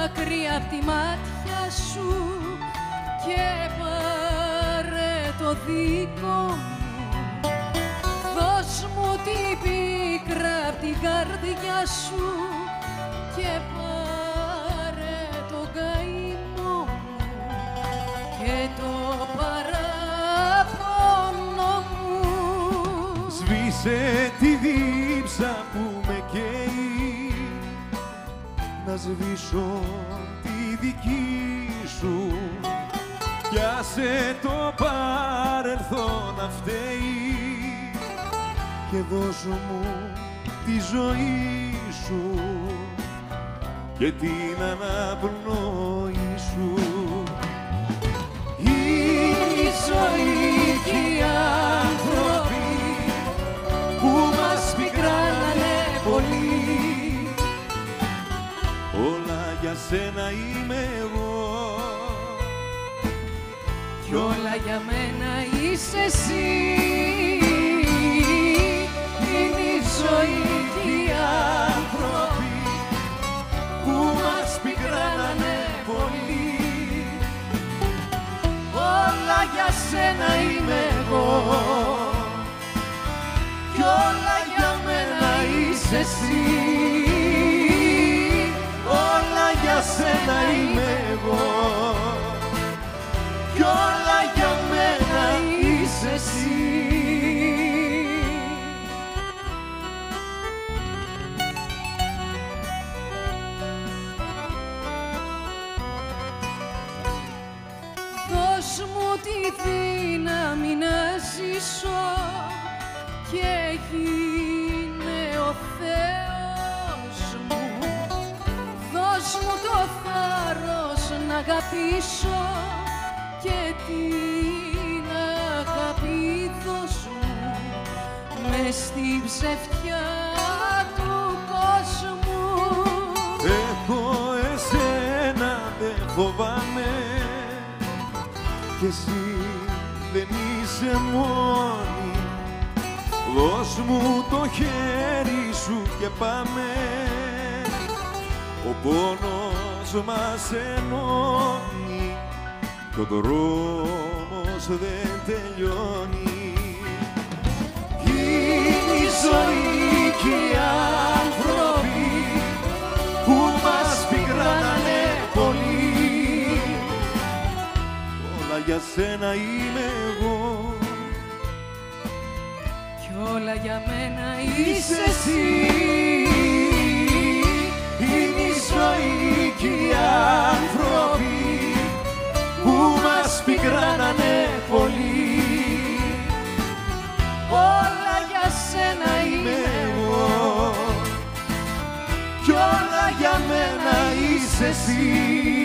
μακριά απ' τη μάτια σου και πάρε το δικό μου. Δώσ' μου την πίκρα απ' την καρδιά σου και πάρε το καημό μου και το παράπονο μου. Σβήσε τη δίψα που με καίει, να σβήσω τη δική σου. Πιάσε το παρελθόν να φταίει και δώσ' μου τη ζωή σου και την αναπνοή σου. Είναι η ζωή και οι άνθρωποι που μας πικράνανε πολύ. Όλα για σένα είμαι εγώ Κι όλα για μένα είσαι εσύ. Είναι η ζωή και οι άνθρωποι που μας πικράνανε πολύ. Όλα για σένα είμαι εγώ κι όλα για μένα είσαι εσύ. Όλα για σένα είμαι εγώ Κι όλα για μένα είσαι εσύ. Δώσ' μου τη δύναμη να ζήσω και γίνε ο Θεός μου. Δώσ' μου το θάρρος να αγαπήσω και την αγάπη δώσ' μου μες στη ψευτιά του κόσμου. Έχω εσένα, δεν φοβάμαι κι εσύ δεν είσαι μόνη. Δώσ' μου το χέρι σου και πάμε, ο πόνος μας ενώνει κι ο δρόμος δεν τελειώνει. Είναι η ζωή και οι άνθρωποι που μας πικράνανε πολύ. Όλα για σένα είμαι εγώ Κι όλα για μένα είσαι εσύ. Είναι η ζωή και οι άνθρωποι που μας πικράνανε πολύ. Όλα για σένα είμαι εγώ κι όλα για μένα είσαι εσύ.